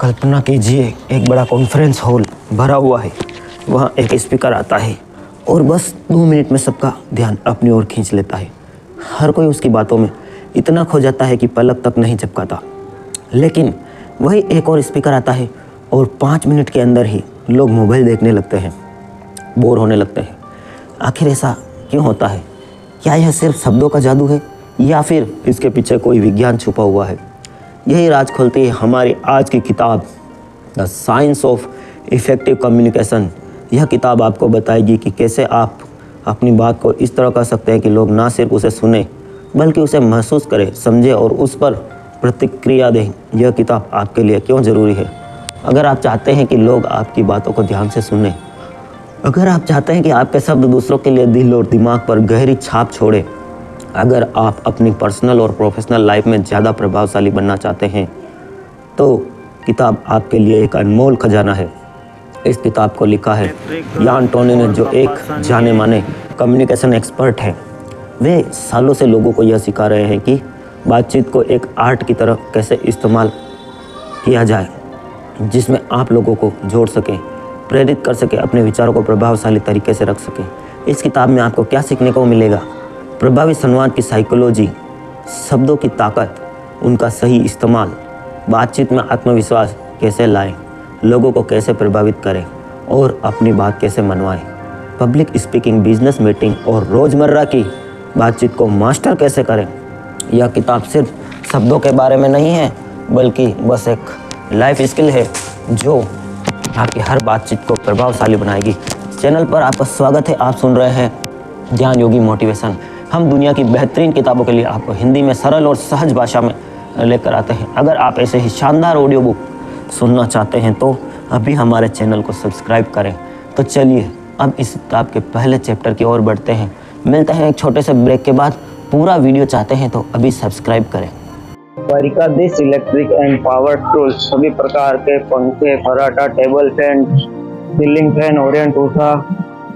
कल्पना कीजिए एक बड़ा कॉन्फ्रेंस हॉल भरा हुआ है। वहाँ एक स्पीकर आता है और बस 2 मिनट में सबका ध्यान अपनी ओर खींच लेता है। हर कोई उसकी बातों में इतना खो जाता है कि पलक तक नहीं झपकाता। लेकिन वही एक और स्पीकर आता है और 5 मिनट के अंदर ही लोग मोबाइल देखने लगते हैं, बोर होने लगते हैं। आखिर ऐसा क्यों होता है? क्या यह सिर्फ शब्दों का जादू है या फिर इसके पीछे कोई विज्ञान छुपा हुआ है? यही राज खोलती है हमारी आज की किताब the science of effective communication. यह किताब आपको बताएगी कि कैसे आप अपनी बात को इस तरह कर सकते हैं कि लोग ना सिर्फ उसे सुने बल्कि उसे महसूस करें, समझें और उस पर प्रतिक्रिया दें। यह किताब आपके लिए क्यों ज़रूरी है? अगर आप चाहते हैं कि लोग आपकी बातों को ध्यान से सुनें, अगर आप चाहते हैं कि आपके शब्द दूसरों के लिए दिल और दिमाग पर गहरी छाप छोड़े, अगर आप अपनी पर्सनल और प्रोफेशनल लाइफ में ज़्यादा प्रभावशाली बनना चाहते हैं, तो किताब आपके लिए एक अनमोल खजाना है। इस किताब को लिखा है यान टोनी ने, जो एक जाने माने कम्युनिकेशन एक्सपर्ट हैं। वे सालों से लोगों को यह सिखा रहे हैं कि बातचीत को एक आर्ट की तरह कैसे इस्तेमाल किया जाए, जिसमें आप लोगों को जोड़ सकें, प्रेरित कर सकें, अपने विचारों को प्रभावशाली तरीके से रख सकें। इस किताब में आपको क्या सीखने को मिलेगा? प्रभावी संवाद की साइकोलॉजी, शब्दों की ताकत, उनका सही इस्तेमाल, बातचीत में आत्मविश्वास कैसे लाएं, लोगों को कैसे प्रभावित करें और अपनी बात कैसे मनवाएं, पब्लिक स्पीकिंग, बिजनेस मीटिंग और रोज़मर्रा की बातचीत को मास्टर कैसे करें। यह किताब सिर्फ शब्दों के बारे में नहीं है बल्कि बस एक लाइफ स्किल है जो आपकी हर बातचीत को प्रभावशाली बनाएगी। चैनल पर आपका स्वागत है। आप सुन रहे हैं ज्ञान योगी मोटिवेशन। हम दुनिया की बेहतरीन किताबों के लिए आपको हिंदी में सरल और सहज भाषा में लेकर आते हैं। अगर आप ऐसे ही शानदार ऑडियो बुक सुनना चाहते हैं तो अभी हमारे चैनल को सब्सक्राइब करें। तो चलिए अब इस किताब के पहले चैप्टर की ओर बढ़ते हैं। मिलते हैं एक छोटे से ब्रेक के बाद। पूरा वीडियो चाहते हैं तो अभी सब्सक्राइब करें। परिका दिस इलेक्ट्रिक एंड पावर टूल्स, सभी प्रकार के पंखे, फराटा, table fan, ceiling fan, Orient Usha,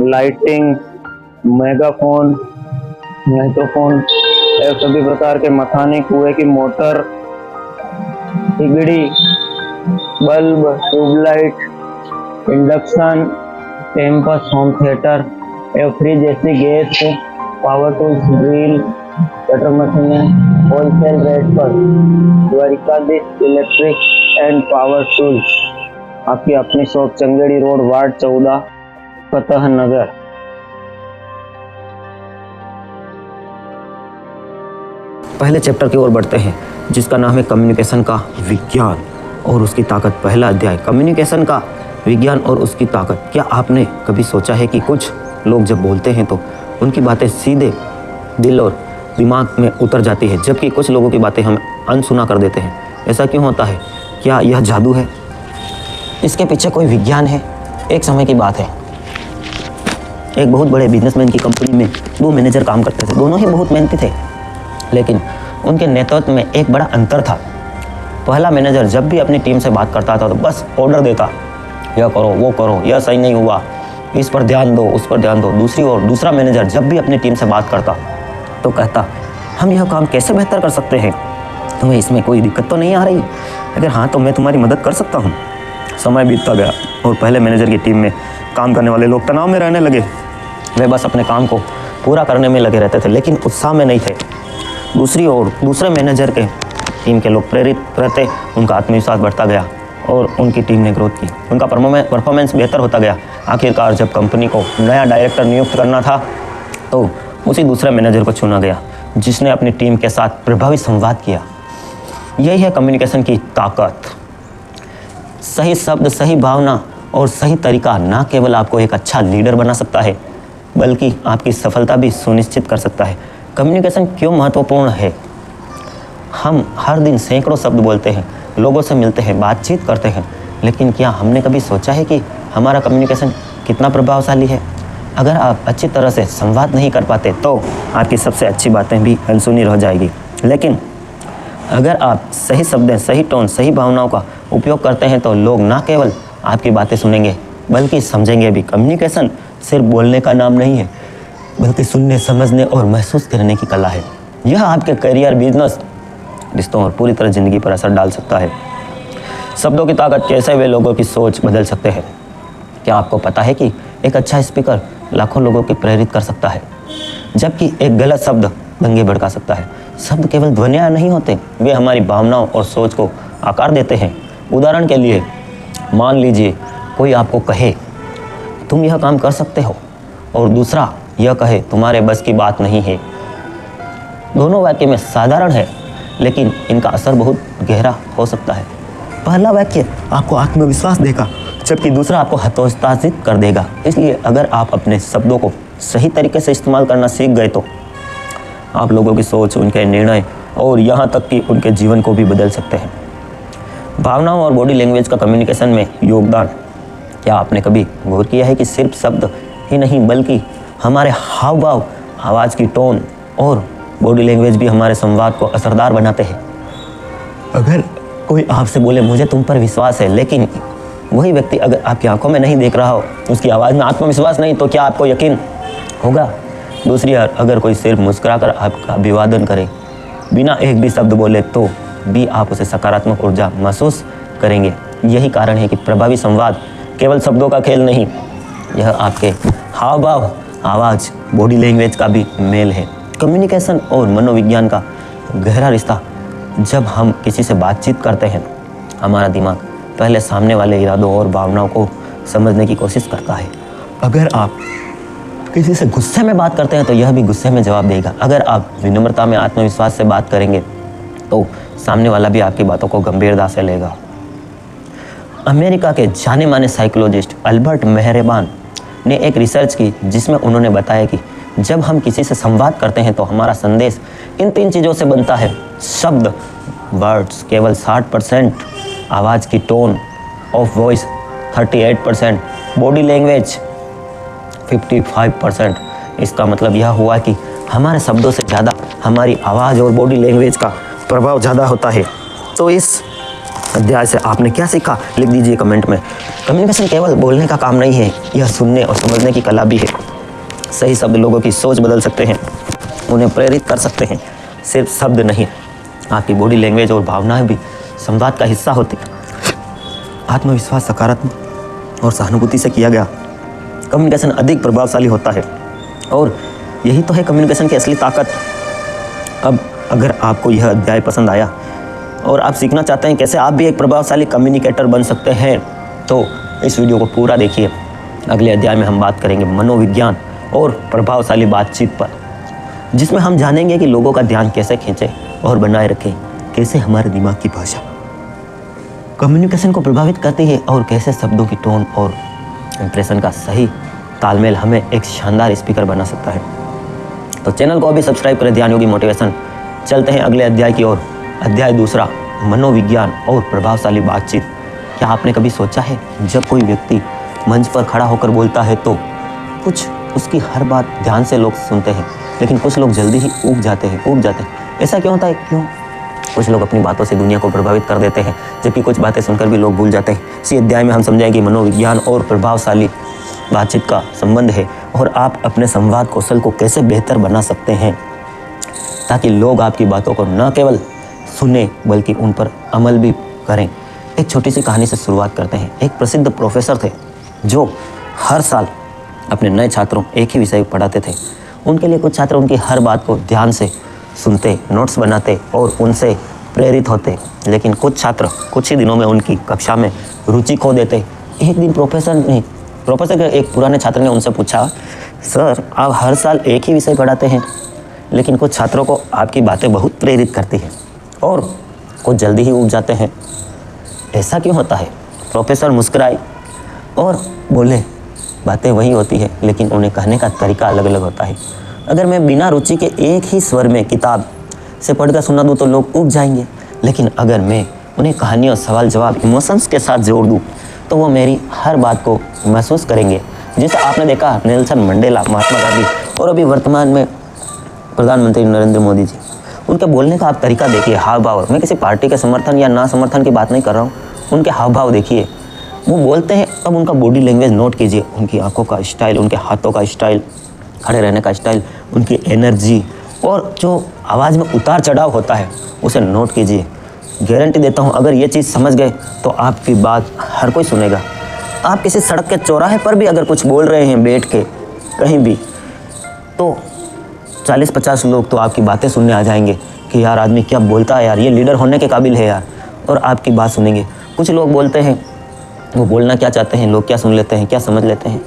lighting, megaphone, microphone एवं सभी प्रकार के मथानी, कुएं की मोटर, सिगड़ी, बल्ब, ट्यूबलाइट, इंडक्शन, टेम्पस, होम थिएटर एवं फ्रिज जैसी gas, power tools, drill, cutter मशीनें होलसेल रेट पर। Dwarkadhish electric and power tools, आपकी अपनी shop, Changedi road, ward 14, Fateh Nagar. पहले चैप्टर की ओर बढ़ते हैं जिसका नाम है कम्युनिकेशन का विज्ञान और उसकी ताकत। पहला अध्याय, कम्युनिकेशन का विज्ञान और उसकी ताकत। क्या आपने कभी सोचा है कि कुछ लोग जब बोलते हैं तो उनकी बातें सीधे दिल और दिमाग में उतर जाती है, जबकि कुछ लोगों की बातें हम अनसुना कर देते हैं? ऐसा क्यों होता है? क्या यह जादू है? इसके पीछे कोई विज्ञान है? एक समय की बात है, एक बहुत बड़े बिजनेसमैन की कंपनी में 2 मैनेजर काम करते थे। दोनों ही बहुत मेहनती थे, लेकिन उनके नेतृत्व में एक बड़ा अंतर था। पहला मैनेजर जब भी अपनी टीम से बात करता था तो बस ऑर्डर देता, यह करो, वो करो, यह सही नहीं हुआ, इस पर ध्यान दो, उस पर ध्यान दो। दूसरी ओर दूसरा मैनेजर जब भी अपनी टीम से बात करता तो कहता, हम यह काम कैसे बेहतर कर सकते हैं? तुम्हें इसमें कोई दिक्कत तो नहीं आ रही? अगर हाँ तो मैं तुम्हारी मदद कर सकता हूँ। समय बीतता गया और पहले मैनेजर की टीम में काम करने वाले लोग तनाव में रहने लगे। वे बस अपने काम को पूरा करने में लगे रहते थे, लेकिन उत्साह में नहीं थे। दूसरी ओर दूसरे मैनेजर के टीम के लोग प्रेरित रहते, उनका आत्मविश्वास बढ़ता गया और उनकी टीम ने ग्रोथ की। उनका परफॉर्मेंस बेहतर होता गया। आखिरकार जब कंपनी को नया डायरेक्टर नियुक्त करना था तो उसी दूसरे मैनेजर को चुना गया जिसने अपनी टीम के साथ प्रभावी संवाद किया। यही है कम्युनिकेशन की ताकत। सही शब्द, सही भावना और सही तरीका न केवल आपको एक अच्छा लीडर बना सकता है बल्कि आपकी सफलता भी सुनिश्चित कर सकता है। कम्युनिकेशन क्यों महत्वपूर्ण है? हम हर दिन सैकड़ों शब्द बोलते हैं, लोगों से मिलते हैं, बातचीत करते हैं, लेकिन क्या हमने कभी सोचा है कि हमारा कम्युनिकेशन कितना प्रभावशाली है? अगर आप अच्छी तरह से संवाद नहीं कर पाते तो आपकी सबसे अच्छी बातें भी अनसुनी रह जाएगी। लेकिन अगर आप सही शब्दें, सही टोन, सही भावनाओं का उपयोग करते हैं तो लोग न केवल आपकी बातें सुनेंगे बल्कि समझेंगे भी। कम्युनिकेशन सिर्फ बोलने का नाम नहीं है बल्कि सुनने, समझने और महसूस करने की कला है। यह आपके करियर, बिजनेस, रिश्तों और पूरी तरह ज़िंदगी पर असर डाल सकता है। शब्दों की ताकत कैसे वे लोगों की सोच बदल सकते हैं। क्या आपको पता है कि एक अच्छा स्पीकर लाखों लोगों को प्रेरित कर सकता है, जबकि एक गलत शब्द दंगे भड़का सकता है। शब्द केवल ध्वनियाँ नहीं होते, वे हमारी भावनाओं और सोच को आकार देते हैं। उदाहरण के लिए मान लीजिए कोई आपको कहे तुम यह काम कर सकते हो, और दूसरा यह कहे तुम्हारे बस की बात नहीं है। दोनों वाक्य में साधारण है, लेकिन इनका असर बहुत गहरा हो सकता है। पहला वाक्य आपको आत्मविश्वास देगा, जबकि दूसरा आपको हतोत्साहित कर देगा। इसलिए अगर आप अपने शब्दों को सही तरीके से इस्तेमाल करना सीख गए तो आप लोगों की सोच, उनके निर्णय और यहाँ तक कि उनके जीवन को भी बदल सकते हैं। भावनाओं और बॉडी लैंग्वेज का कम्युनिकेशन में योगदान। क्या आपने कभी गौर किया है कि सिर्फ शब्द ही नहीं, बल्कि हमारे हाव भाव, आवाज़ की टोन और बॉडी लैंग्वेज भी हमारे संवाद को असरदार बनाते हैं। अगर कोई आपसे बोले मुझे तुम पर विश्वास है, लेकिन वही व्यक्ति अगर आपकी आंखों में नहीं देख रहा हो, उसकी आवाज़ में आत्मविश्वास नहीं, तो क्या आपको यकीन होगा? दूसरी ओर अगर कोई सिर्फ मुस्कुराकर आपका अभिवादन करे बिना एक भी शब्द बोले, तो भी आप उसे सकारात्मक ऊर्जा महसूस करेंगे। यही कारण है कि प्रभावी संवाद केवल शब्दों का खेल नहीं, यह आपके हाव भाव, आवाज़, बॉडी लैंग्वेज का भी मेल है। कम्युनिकेशन और मनोविज्ञान का गहरा रिश्ता। जब हम किसी से बातचीत करते हैं, हमारा दिमाग पहले सामने वाले इरादों और भावनाओं को समझने की कोशिश करता है। अगर आप किसी से गुस्से में बात करते हैं तो यह भी गुस्से में जवाब देगा। अगर आप विनम्रता में आत्मविश्वास से बात करेंगे तो सामने वाला भी आपकी बातों को गंभीरता से लेगा। अमेरिका के जाने माने साइकोलॉजिस्ट अल्बर्ट मेहरबान ने एक रिसर्च की, जिसमें उन्होंने बताया कि जब हम किसी से संवाद करते हैं तो हमारा संदेश इन 3 चीज़ों से बनता है। शब्द, वर्ड्स केवल 60%, आवाज़ की tone of voice 38%, body language 55%। इसका मतलब यह हुआ कि हमारे शब्दों से ज़्यादा हमारी आवाज़ और बॉडी लैंग्वेज का प्रभाव ज़्यादा होता है। तो इस अध्याय से आपने क्या सीखा, लिख दीजिए कमेंट में। कम्युनिकेशन केवल बोलने का काम नहीं है, यह सुनने और समझने की कला भी है। सही शब्द लोगों की सोच बदल सकते हैं, उन्हें प्रेरित कर सकते हैं। सिर्फ शब्द नहीं, आपकी बॉडी लैंग्वेज और भावनाएं भी संवाद का हिस्सा होती हैं। आत्मविश्वास, सकारात्मक और सहानुभूति से किया गया कम्युनिकेशन अधिक प्रभावशाली होता है, और यही तो है कम्युनिकेशन की असली ताकत। अब अगर आपको यह अध्याय पसंद आया और आप सीखना चाहते हैं कैसे आप भी एक प्रभावशाली कम्युनिकेटर बन सकते हैं, तो इस वीडियो को पूरा देखिए। अगले अध्याय में हम बात करेंगे मनोविज्ञान और प्रभावशाली बातचीत पर, जिसमें हम जानेंगे कि लोगों का ध्यान कैसे खींचे और बनाए रखें, कैसे हमारे दिमाग की भाषा कम्युनिकेशन को प्रभावित करती है, और कैसे शब्दों की टोन और इंप्रेशन का सही तालमेल हमें एक शानदार स्पीकर बना सकता है। तो चैनल को अभी सब्सक्राइब करें, ध्यान योगी मोटिवेशन। चलते हैं अगले अध्याय की ओर। अध्याय दूसरा, मनोविज्ञान और प्रभावशाली बातचीत। क्या आपने कभी सोचा है, जब कोई व्यक्ति मंच पर खड़ा होकर बोलता है तो कुछ उसकी हर बात ध्यान से लोग सुनते हैं, लेकिन कुछ लोग जल्दी ही ऊब जाते हैं। ऐसा क्यों होता है? क्यों? कुछ लोग अपनी बातों से दुनिया को प्रभावित कर देते हैं, जबकि कुछ बातें सुनकर भी लोग भूल जाते हैं। इसी अध्याय में हम समझेंगे कि मनोविज्ञान और प्रभावशाली बातचीत का संबंध है, और आप अपने संवाद कौशल को कैसे बेहतर बना सकते हैं, ताकि लोग आपकी बातों को न केवल सुने बल्कि उन पर अमल भी करें। एक छोटी सी कहानी से शुरुआत करते हैं। एक प्रसिद्ध प्रोफेसर थे जो हर साल अपने नए छात्रों एक ही विषय पढ़ाते थे। उनके लिए कुछ छात्र उनकी हर बात को ध्यान से सुनते, नोट्स बनाते और उनसे प्रेरित होते, लेकिन कुछ छात्र कुछ ही दिनों में उनकी कक्षा में रुचि खो देते। एक दिन प्रोफेसर के एक पुराने छात्र ने उनसे पूछा, सर आप हर साल एक ही विषय पढ़ाते हैं, लेकिन कुछ छात्रों को आपकी बातें बहुत प्रेरित करती हैं और कुछ जल्दी ही ऊब जाते हैं, ऐसा क्यों होता है? प्रोफेसर मुस्कुराए और बोले, बातें वही होती है, लेकिन उन्हें कहने का तरीका अलग अलग होता है। अगर मैं बिना रुचि के एक ही स्वर में किताब से पढ़कर सुना दूँ तो लोग ऊब जाएंगे, लेकिन अगर मैं उन्हें कहानियों, सवाल जवाब, इमोशंस के साथ जोड़ दूँ तो वो मेरी हर बात को महसूस करेंगे। जैसे आपने देखा नेल्सन मंडेला, महात्मा गांधी और अभी वर्तमान में प्रधानमंत्री नरेंद्र मोदी जी, उनके बोलने का आप तरीका देखिए, हाव भाव। मैं किसी पार्टी के समर्थन या ना समर्थन की बात नहीं कर रहा हूँ, उनके हाव भाव देखिए। वो बोलते हैं, अब उनका बॉडी लैंग्वेज नोट कीजिए, उनकी आंखों का स्टाइल, उनके हाथों का स्टाइल, खड़े रहने का स्टाइल, उनकी एनर्जी और जो आवाज़ में उतार चढ़ाव होता है उसे नोट कीजिए। गारंटी देता हूँ, अगर ये चीज़ समझ गए तो आपकी बात हर कोई सुनेगा। आप किसी सड़क के चौराहे पर भी अगर कुछ बोल रहे हैं बैठ के कहीं भी, तो 40-50 लोग तो आपकी बातें सुनने आ जाएंगे कि यार आदमी क्या बोलता है यार, ये लीडर होने के काबिल है यार, और आपकी बात सुनेंगे। कुछ लोग बोलते हैं, वो बोलना क्या चाहते हैं लोग क्या सुन लेते हैं, क्या समझ लेते हैं।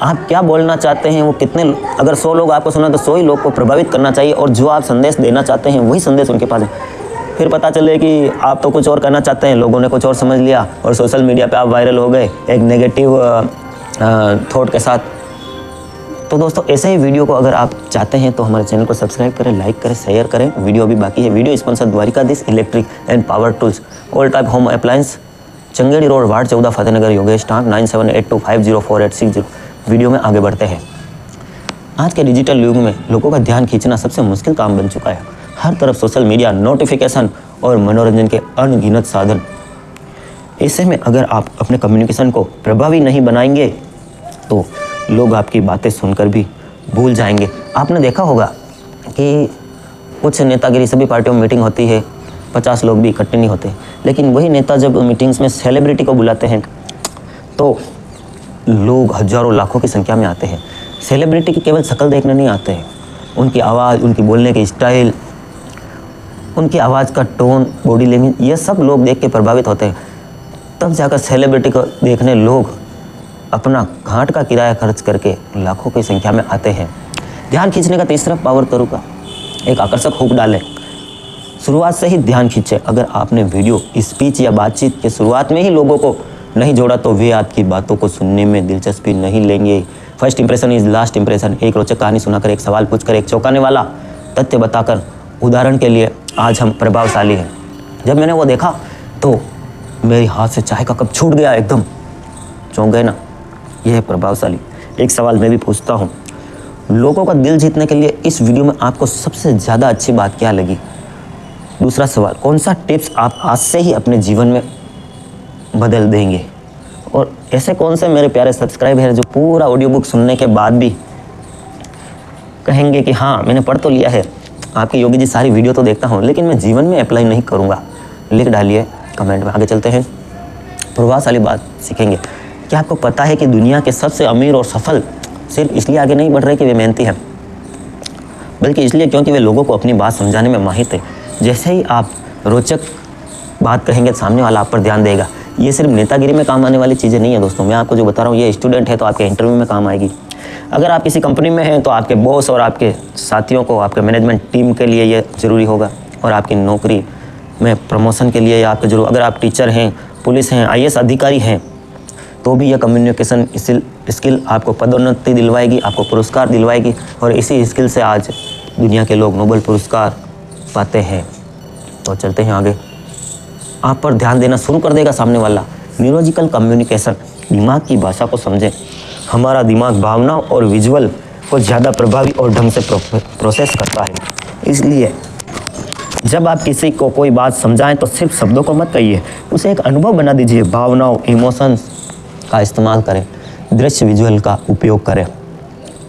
आप क्या बोलना चाहते हैं वो कितने, अगर 100 लोग आपको सुना तो 100 ही लोग को प्रभावित करना चाहिए, और जो आप संदेश देना चाहते हैं वही संदेश उनके पास है। फिर पता चले कि आप तो कुछ और करना चाहते हैं, लोगों ने कुछ और समझ लिया और सोशल मीडिया पे आप वायरल हो गए एक नेगेटिव थॉट के साथ। तो दोस्तों ऐसे ही वीडियो को अगर आप चाहते हैं तो हमारे चैनल को सब्सक्राइब करें, लाइक करें, शेयर करें। वीडियो अभी बाकी है। Video sponsor Dwarkadhish electric and power tools, all type home appliance, Changedi road, ward 14, Fatehnagar, Yogesh Tang 9782504860। Video में आगे बढ़ते हैं। आज के डिजिटल युग में लोगों का ध्यान खींचना सबसे मुश्किल काम बन चुका है। हर तरफ सोशल मीडिया, नोटिफिकेशन और मनोरंजन के अनगिनत साधन। ऐसे में अगर आप अपने कम्युनिकेशन को प्रभावी नहीं बनाएंगे तो लोग आपकी बातें सुनकर भी भूल जाएंगे। आपने देखा होगा कि कुछ नेतागिरी, सभी पार्टियों में मीटिंग होती है, 50 लोग भी इकट्ठे नहीं होते, लेकिन वही नेता जब मीटिंग्स में सेलिब्रिटी को बुलाते हैं तो लोग हजारों लाखों की संख्या में आते हैं। सेलिब्रिटी की केवल शक्ल देखने नहीं आते हैं, उनकी आवाज़, उनकी बोलने की स्टाइल, उनकी आवाज़ का टोन, बॉडी लैंग्वेज, ये सब लोग देख के प्रभावित होते हैं। तब जाकर सेलिब्रिटी को देखने लोग अपना घाट का किराया खर्च करके लाखों की संख्या में आते हैं। ध्यान खींचने का तीसरा पावर तरीका, एक आकर्षक हुक डालें। शुरुआत से ही ध्यान खींचे। अगर आपने वीडियो, स्पीच या बातचीत के शुरुआत में ही लोगों को नहीं जोड़ा तो वे आपकी बातों को सुनने में दिलचस्पी नहीं लेंगे। First impression is last impression. एक रोचक कहानी सुनाकर, एक सवाल पूछकर, एक चौंकाने वाला तथ्य बताकर। उदाहरण के लिए आज हम प्रभावशाली हैं। जब मैंने वो देखा तो मेरे हाथ से चाय का कप छूट गया, एकदम चौंक गए ना। यह है प्रभावशाली। एक सवाल मैं भी पूछता हूँ, लोगों का दिल जीतने के लिए इस वीडियो में आपको सबसे ज़्यादा अच्छी बात क्या लगी? दूसरा सवाल, कौन सा टिप्स आप आज से ही अपने जीवन में बदल देंगे? और ऐसे कौन से मेरे प्यारे सब्सक्राइबर हैं जो पूरा ऑडियो बुक सुनने के बाद भी कहेंगे कि हाँ मैंने पढ़ तो लिया है, आपकी योगी जी सारी वीडियो तो देखता हूँ, लेकिन मैं जीवन में अप्लाई नहीं करूँगा? लिख डालिए कमेंट में। आगे चलते हैं, प्रभावशाली बात सीखेंगे। क्या आपको पता है कि दुनिया के सबसे अमीर और सफल सिर्फ इसलिए आगे नहीं बढ़ रहे कि वे मेहनती हैं, बल्कि इसलिए क्योंकि वे लोगों को अपनी बात समझाने में माहिर थे। जैसे ही आप रोचक बात कहेंगे सामने वाला आप पर ध्यान देगा। ये सिर्फ नेतागिरी में काम आने वाली चीज़ें नहीं है दोस्तों। मैं आपको जो बता रहा हूँ ये स्टूडेंट है तो आपके इंटरव्यू में काम आएगी। अगर आप किसी कंपनी में हैं तो आपके बॉस और आपके साथियों को, आपके मैनेजमेंट टीम के लिए ये ज़रूरी होगा, और आपकी नौकरी में प्रमोशन के लिए ये आपके जरूर। अगर आप टीचर हैं, पुलिस हैं, IAS अधिकारी हैं तो भी यह कम्युनिकेशन स्किल आपको पदोन्नति दिलवाएगी, आपको पुरस्कार दिलवाएगी, और इसी स्किल से आज दुनिया के लोग नोबेल पुरस्कार पाते हैं। तो चलते हैं आगे। आप पर ध्यान देना शुरू कर देगा सामने वाला। न्यूरोलॉजिकल कम्युनिकेशन, दिमाग की भाषा को समझें। हमारा दिमाग भावनाओं और विजुअल को ज़्यादा प्रभावी और ढंग से प्रोसेस करता है। इसलिए जब आप किसी को कोई बात समझाएं तो सिर्फ शब्दों को मत कहिए, उसे एक अनुभव बना दीजिए। भावनाओं, इमोशंस का इस्तेमाल करें, दृश्य विजुअल का उपयोग करें,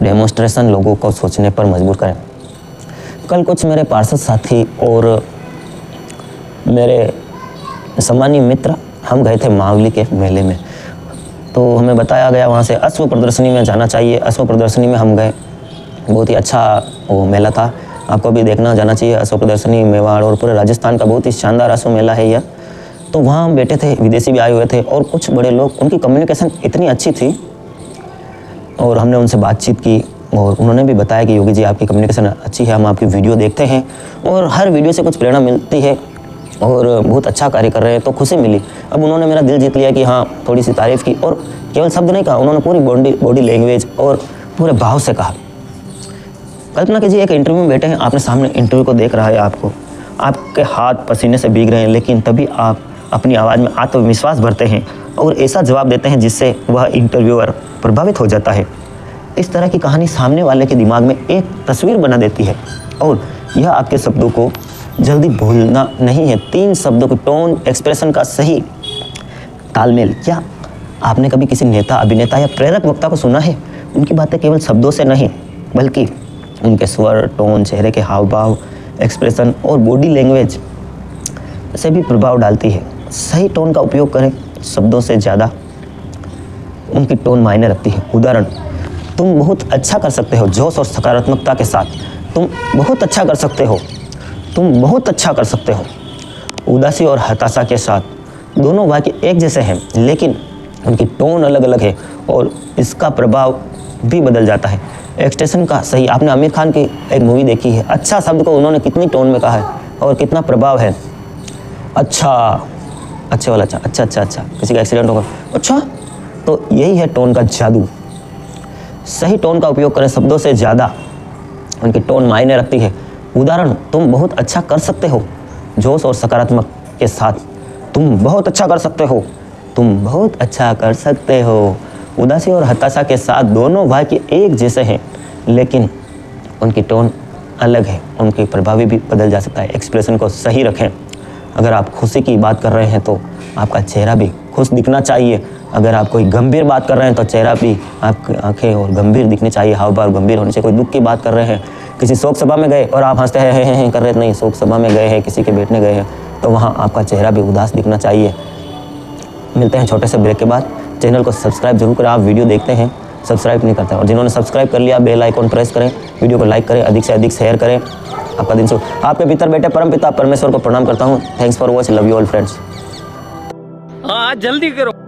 डेमोन्स्ट्रेशन लोगों को सोचने पर मजबूर करें। कल कुछ मेरे पार्षद साथी और मेरे सम्मानीय मित्र, हम गए थे मावली के मेले में। तो हमें बताया गया वहाँ से अश्व प्रदर्शनी में जाना चाहिए। अश्व प्रदर्शनी में हम गए, बहुत ही अच्छा वो मेला था, आपको भी देखना जाना चाहिए। अश्व प्रदर्शनी मेवाड़ और पूरे राजस्थान का बहुत ही शानदार अश्व मेला है यह। तो वहाँ हम बैठे थे, विदेशी भी आए हुए थे और कुछ बड़े लोग, उनकी कम्युनिकेशन इतनी अच्छी थी और हमने उनसे बातचीत की और उन्होंने भी बताया कि योगी जी आपकी कम्युनिकेशन अच्छी है, हम आपकी वीडियो देखते हैं और हर वीडियो से कुछ प्रेरणा मिलती है और बहुत अच्छा कार्य कर रहे हैं। तो खुशी मिली। अब उन्होंने मेरा दिल जीत लिया कि हाँ, थोड़ी सी तारीफ़ की और केवल शब्द नहीं कहा, उन्होंने पूरी बॉडी लैंग्वेज और पूरे भाव से कहा। कल्पना कीजिए एक इंटरव्यू में बैठे हैं, आपने सामने इंटरव्यू को देख रहा है, आपके हाथ पसीने से भीग रहे हैं, लेकिन तभी आप अपनी आवाज़ में आत्मविश्वास भरते हैं और ऐसा जवाब देते हैं जिससे वह इंटरव्यूअर प्रभावित हो जाता है। इस तरह की कहानी सामने वाले के दिमाग में एक तस्वीर बना देती है और यह आपके शब्दों को जल्दी भूलना नहीं है। 3 शब्दों के टोन, एक्सप्रेशन का सही तालमेल। क्या आपने कभी किसी नेता, अभिनेता या प्रेरक वक्ता को सुना है? उनकी बातें केवल शब्दों से नहीं बल्कि उनके स्वर, टोन, चेहरे के हाव भाव, एक्सप्रेशन और बॉडी लैंग्वेज से भी प्रभाव डालती है। सही टोन का उपयोग करें, शब्दों से ज़्यादा उनकी टोन मायने रखती है। उदाहरण, तुम बहुत अच्छा कर सकते हो, जोश और सकारात्मकता के साथ। तुम बहुत अच्छा कर सकते हो, तुम बहुत अच्छा कर सकते हो। उदासी और हताशा के साथ, दोनों वाक्य एक जैसे हैं लेकिन उनकी टोन अलग अलग है और इसका प्रभाव भी बदल जाता है। एक्सटेंशन का सही, आपने आमिर खान की एक मूवी देखी है, अच्छा शब्द को उन्होंने कितनी टोन में कहा है और कितना प्रभाव है। अच्छा, अच्छे वाला अच्छा, अच्छा अच्छा अच्छा, किसी का एक्सीडेंट होगा, अच्छा। तो यही है टोन का जादू। सही टोन का उपयोग करें, शब्दों से ज़्यादा उनकी टोन मायने रखती है। उदाहरण, तुम बहुत अच्छा कर सकते हो, जोश और सकारात्मक के साथ। तुम बहुत अच्छा कर सकते हो, तुम बहुत अच्छा कर सकते हो। उदासी और हताशा के साथ, दोनों वाक्य एक जैसे हैं लेकिन उनकी टोन अलग है, उनकी प्रभावी भी बदल जा सकता है। एक्सप्रेशन को सही रखें। अगर आप खुशी की बात कर रहे हैं तो आपका चेहरा भी खुश दिखना चाहिए। अगर आप कोई गंभीर बात कर रहे हैं तो चेहरा भी, आपकी आंखें और गंभीर दिखनी चाहिए, हाव भाव गंभीर होने चाहिए। कोई दुख की बात कर रहे हैं, किसी शोक सभा में गए और आप हंसते हैं कर रहे नहीं, शोक सभा में गए हैं, किसी के बैठने गए हैं तो वहाँ आपका चेहरा भी उदास दिखना चाहिए। मिलते हैं छोटे से ब्रेक के बाद। चैनल को सब्सक्राइब जरूर करें। आप वीडियो देखते हैं, सब्सक्राइब नहीं करते, और जिन्होंने सब्सक्राइब कर लिया बेल आइकॉन प्रेस करें, वीडियो को लाइक करें, अधिक से अधिक शेयर करें। आपका दिन शुभ। आपके भीतर बैठे परमपिता परमेश्वर को प्रणाम करता हूँ। Thanks for watch, love you all friends. हाँ जल्दी करो।